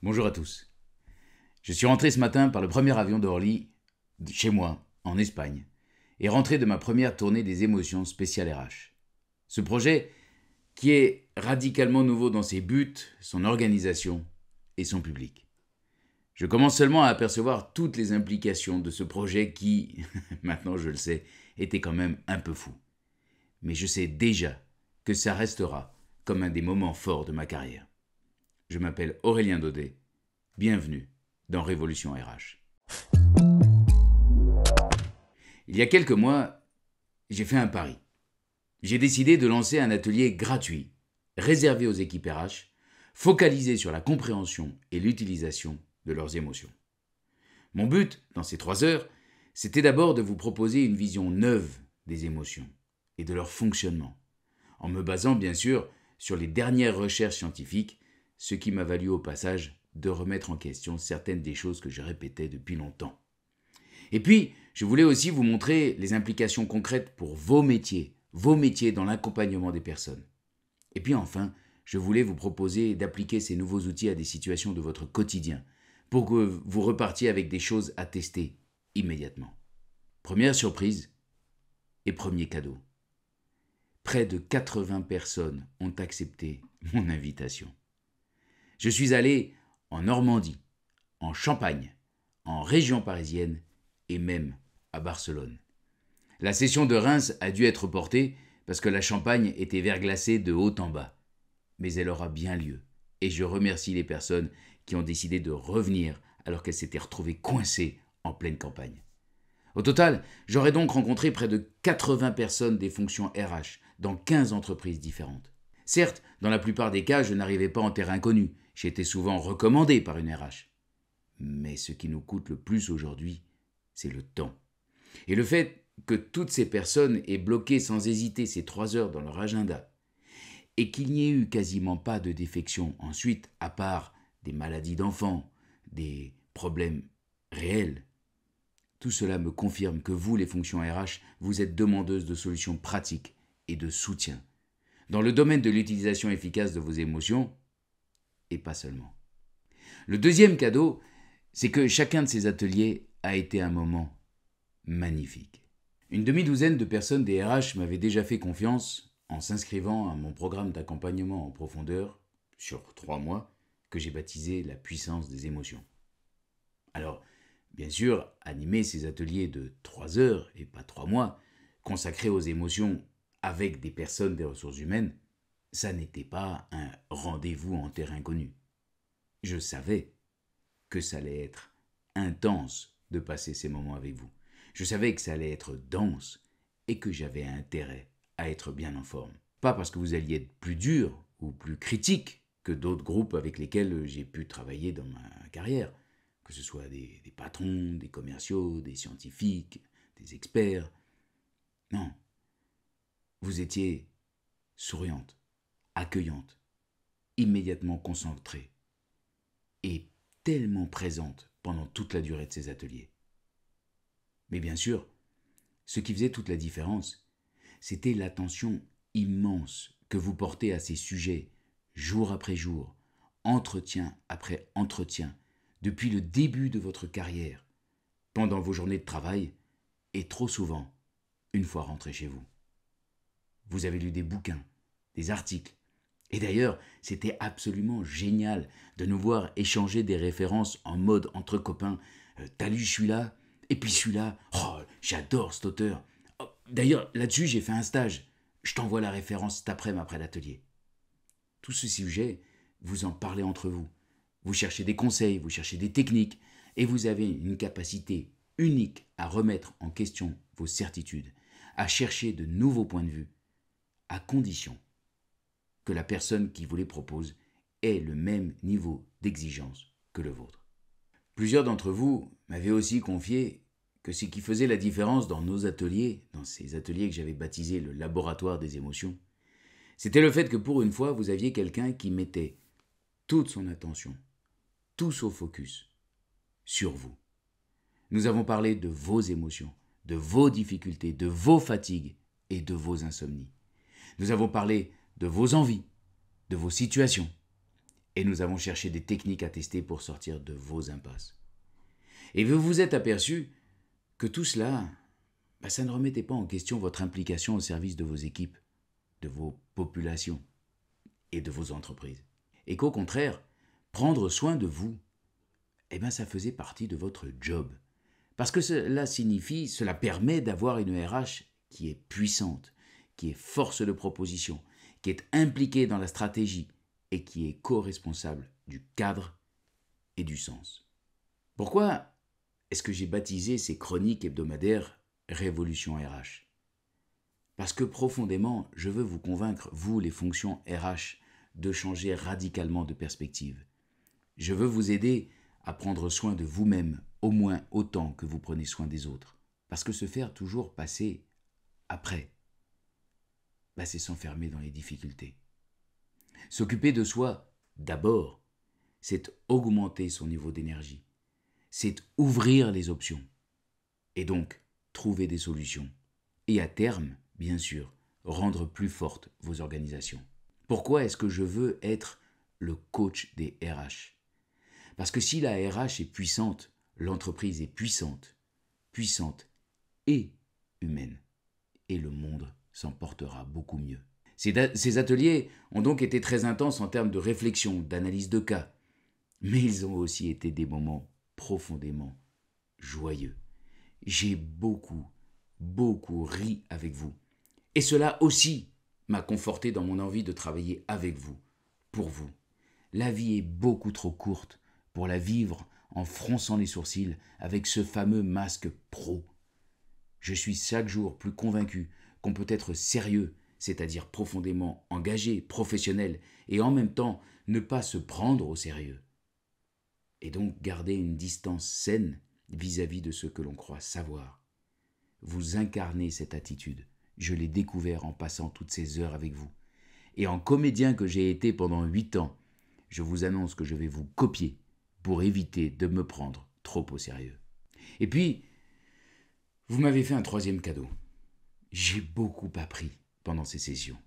Bonjour à tous. Je suis rentré ce matin par le premier avion d'Orly, chez moi, en Espagne, et rentré de ma première tournée des émotions spéciales RH. Ce projet, qui est radicalement nouveau dans ses buts, son organisation et son public. Je commence seulement à apercevoir toutes les implications de ce projet qui, maintenant je le sais, était quand même un peu fou. Mais je sais déjà que ça restera comme un des moments forts de ma carrière. Je m'appelle Aurélien Daudet. Bienvenue dans Révolution RH. Il y a quelques mois, j'ai fait un pari. J'ai décidé de lancer un atelier gratuit, réservé aux équipes RH, focalisé sur la compréhension et l'utilisation de leurs émotions. Mon but, dans ces 3 heures, c'était d'abord de vous proposer une vision neuve des émotions et de leur fonctionnement, en me basant bien sûr sur les dernières recherches scientifiques, ce qui m'a valu au passage de remettre en question certaines des choses que je répétais depuis longtemps. Et puis, je voulais aussi vous montrer les implications concrètes pour vos métiers dans l'accompagnement des personnes. Et puis enfin, je voulais vous proposer d'appliquer ces nouveaux outils à des situations de votre quotidien, pour que vous repartiez avec des choses à tester immédiatement. Première surprise et premier cadeau. Près de 80 personnes ont accepté mon invitation. Je suis allé en Normandie, en Champagne, en région parisienne et même à Barcelone. La session de Reims a dû être reportée parce que la Champagne était verglacée de haut en bas. Mais elle aura bien lieu et je remercie les personnes qui ont décidé de revenir alors qu'elles s'étaient retrouvées coincées en pleine campagne. Au total, j'aurais donc rencontré près de 80 personnes des fonctions RH dans 15 entreprises différentes. Certes, dans la plupart des cas, je n'arrivais pas en terrain connu. J'étais souvent recommandé par une RH. Mais ce qui nous coûte le plus aujourd'hui, c'est le temps. Et le fait que toutes ces personnes aient bloqué sans hésiter ces 3 heures dans leur agenda, et qu'il n'y ait eu quasiment pas de défection ensuite, à part des maladies d'enfants, des problèmes réels, tout cela me confirme que vous, les fonctions RH, vous êtes demandeuses de solutions pratiques et de soutien, dans le domaine de l'utilisation efficace de vos émotions, et pas seulement. Le deuxième cadeau, c'est que chacun de ces ateliers a été un moment magnifique. Une demi-douzaine de personnes des RH m'avaient déjà fait confiance en s'inscrivant à mon programme d'accompagnement en profondeur sur 3 mois que j'ai baptisé la puissance des émotions. Alors, bien sûr, animer ces ateliers de 3 heures et pas 3 mois, consacrés aux émotions avec des personnes des ressources humaines, ça n'était pas un rendez-vous en terrain connu. Je savais que ça allait être intense de passer ces moments avec vous. Je savais que ça allait être dense et que j'avais intérêt à être bien en forme. Pas parce que vous alliez être plus dur ou plus critique que d'autres groupes avec lesquels j'ai pu travailler dans ma carrière, que ce soit des patrons, des commerciaux, des scientifiques, des experts. Non, vous étiez souriante, accueillante, immédiatement concentrée et tellement présente pendant toute la durée de ces ateliers. Mais bien sûr, ce qui faisait toute la différence, c'était l'attention immense que vous portez à ces sujets, jour après jour, entretien après entretien, depuis le début de votre carrière, pendant vos journées de travail, et trop souvent, une fois rentré chez vous. Vous avez lu des bouquins, des articles, et d'ailleurs, c'était absolument génial de nous voir échanger des références en mode entre copains. T'as lu celui-là ? Et puis celui-là, oh, j'adore cet auteur. Oh, d'ailleurs, là-dessus, j'ai fait un stage. Je t'envoie la référence cet après l'atelier. Tout ce sujet, vous en parlez entre vous. Vous cherchez des conseils, vous cherchez des techniques, et vous avez une capacité unique à remettre en question vos certitudes, à chercher de nouveaux points de vue, à condition que la personne qui vous les propose ait le même niveau d'exigence que le vôtre. Plusieurs d'entre vous m'avaient aussi confié que ce qui faisait la différence dans nos ateliers, dans ces ateliers que j'avais baptisés le laboratoire des émotions, c'était le fait que pour une fois, vous aviez quelqu'un qui mettait toute son attention, tout son focus sur vous. Nous avons parlé de vos émotions, de vos difficultés, de vos fatigues et de vos insomnies. Nous avons parlé de vos envies, de vos situations. Et nous avons cherché des techniques à tester pour sortir de vos impasses. Et vous vous êtes aperçu que tout cela, ça ne remettait pas en question votre implication au service de vos équipes, de vos populations et de vos entreprises. Et qu'au contraire, prendre soin de vous, ça faisait partie de votre job. Parce que cela permet d'avoir une RH qui est puissante, qui est force de proposition, qui est impliquée dans la stratégie et qui est co-responsable du cadre et du sens. Pourquoi est-ce que j'ai baptisé ces chroniques hebdomadaires Révolution RH ? Parce que profondément, je veux vous convaincre, vous les fonctions RH, de changer radicalement de perspective. Je veux vous aider à prendre soin de vous-même, au moins autant que vous prenez soin des autres. Parce que se faire toujours passer après, c'est s'enfermer dans les difficultés. S'occuper de soi, d'abord, c'est augmenter son niveau d'énergie. C'est ouvrir les options. Et donc, trouver des solutions. Et à terme, bien sûr, rendre plus fortes vos organisations. Pourquoi est-ce que je veux être le coach des RH ? Parce que si la RH est puissante, l'entreprise est puissante et humaine. Et le monde s'en portera beaucoup mieux. Ces ateliers ont donc été très intenses en termes de réflexion, d'analyse de cas. Mais ils ont aussi été des moments profondément joyeux. J'ai beaucoup ri avec vous. Et cela aussi m'a conforté dans mon envie de travailler avec vous, pour vous. La vie est beaucoup trop courte pour la vivre en fronçant les sourcils avec ce fameux masque pro. Je suis chaque jour plus convaincu qu'on peut être sérieux, c'est-à-dire profondément engagé, professionnel, et en même temps ne pas se prendre au sérieux. Et donc garder une distance saine vis-à-vis de ce que l'on croit savoir. Vous incarnez cette attitude. Je l'ai découvert en passant toutes ces heures avec vous. Et en comédien que j'ai été pendant 8 ans, je vous annonce que je vais vous copier pour éviter de me prendre trop au sérieux. Et puis, vous m'avez fait un 3e cadeau. J'ai beaucoup appris pendant ces sessions.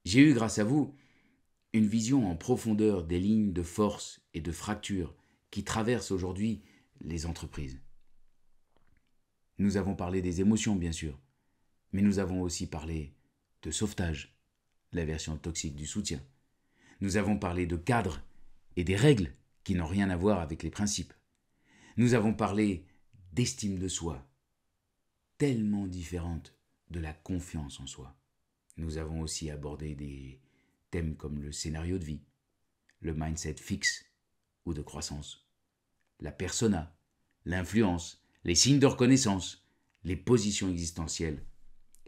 J'ai eu, grâce à vous, une vision en profondeur des lignes de force et de fracture qui traversent aujourd'hui les entreprises. Nous avons parlé des émotions, bien sûr, mais nous avons aussi parlé de sauvetage, la version toxique du soutien. Nous avons parlé de cadres et des règles qui n'ont rien à voir avec les principes. Nous avons parlé d'estime de soi, tellement différente de la confiance en soi. Nous avons aussi abordé des thèmes comme le scénario de vie, le mindset fixe ou de croissance, la persona, l'influence, les signes de reconnaissance, les positions existentielles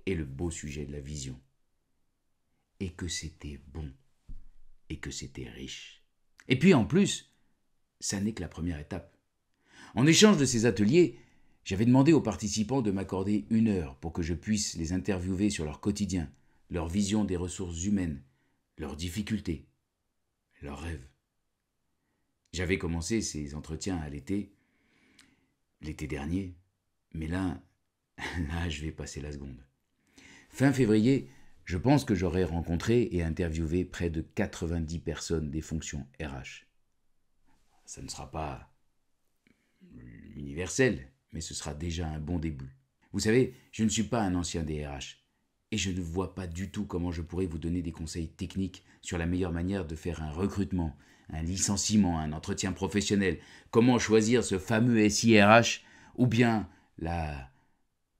et le beau sujet de la vision. Et que c'était bon, et que c'était riche. Et puis en plus, ça n'est que la première étape. En échange de ces ateliers, j'avais demandé aux participants de m'accorder 1 heure pour que je puisse les interviewer sur leur quotidien, leur vision des ressources humaines, leurs difficultés, leurs rêves. J'avais commencé ces entretiens à l'été dernier, mais là, je vais passer la seconde. Fin février, je pense que j'aurai rencontré et interviewé près de 90 personnes des fonctions RH. Ça ne sera pas universel, mais ce sera déjà un bon début. Vous savez, je ne suis pas un ancien des RH, et je ne vois pas du tout comment je pourrais vous donner des conseils techniques sur la meilleure manière de faire un recrutement, un licenciement, un entretien professionnel, comment choisir ce fameux SIRH, ou bien la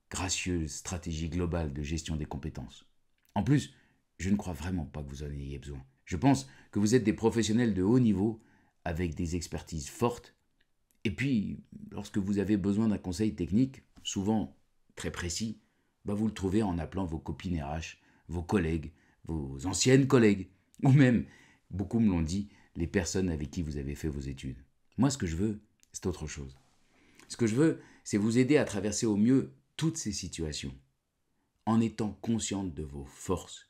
gracieuse stratégie globale de gestion des compétences. En plus, je ne crois vraiment pas que vous en ayez besoin. Je pense que vous êtes des professionnels de haut niveau, avec des expertises fortes, et puis, lorsque vous avez besoin d'un conseil technique, souvent très précis, vous le trouvez en appelant vos copines RH, vos collègues, vos anciennes collègues, ou même, beaucoup me l'ont dit, les personnes avec qui vous avez fait vos études. Moi, ce que je veux, c'est autre chose. Ce que je veux, c'est vous aider à traverser au mieux toutes ces situations, en étant consciente de vos forces,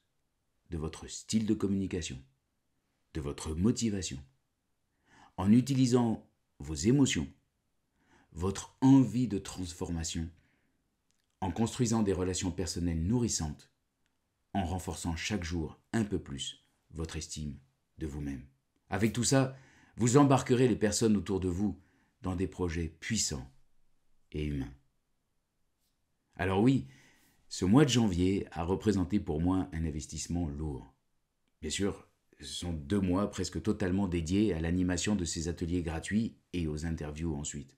de votre style de communication, de votre motivation, en utilisant vos émotions, votre envie de transformation, en construisant des relations personnelles nourrissantes, en renforçant chaque jour un peu plus votre estime de vous-même. Avec tout ça, vous embarquerez les personnes autour de vous dans des projets puissants et humains. Alors oui, ce mois de janvier a représenté pour moi un investissement lourd. Bien sûr, ce sont 2 mois presque totalement dédiés à l'animation de ces ateliers gratuits et aux interviews ensuite.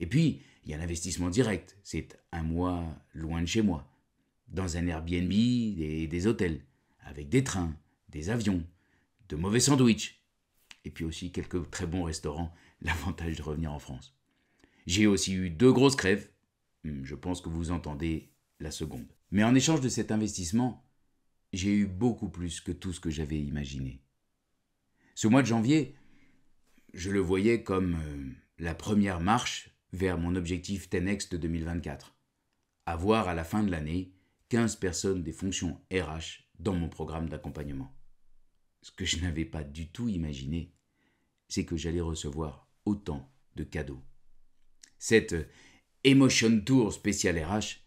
Et puis, il y a l'investissement direct, c'est 1 mois loin de chez moi, dans un Airbnb et des hôtels, avec des trains, des avions, de mauvais sandwichs, et puis aussi quelques très bons restaurants, l'avantage de revenir en France. J'ai aussi eu 2 grosses crèves, je pense que vous entendez la seconde. Mais en échange de cet investissement, j'ai eu beaucoup plus que tout ce que j'avais imaginé. Ce mois de janvier, je le voyais comme la première marche vers mon objectif 10X de 2024. Avoir à la fin de l'année 15 personnes des fonctions RH dans mon programme d'accompagnement. Ce que je n'avais pas du tout imaginé, c'est que j'allais recevoir autant de cadeaux. Cette Emotion Tour spéciale RH,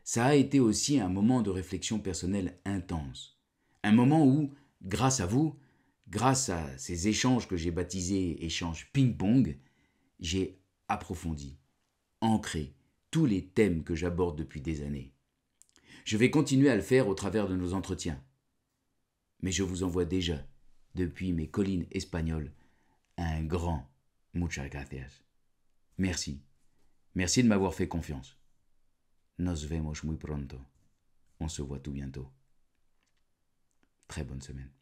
ça a été aussi un moment de réflexion personnelle intense. Un moment où, grâce à vous, grâce à ces échanges que j'ai baptisés échanges ping-pong, j'ai approfondi, ancré tous les thèmes que j'aborde depuis des années. Je vais continuer à le faire au travers de nos entretiens. Mais je vous envoie déjà, depuis mes collines espagnoles, un grand muchas gracias. Merci. Merci de m'avoir fait confiance. Nos vemos muy pronto. On se voit tout bientôt. Très bonne semaine.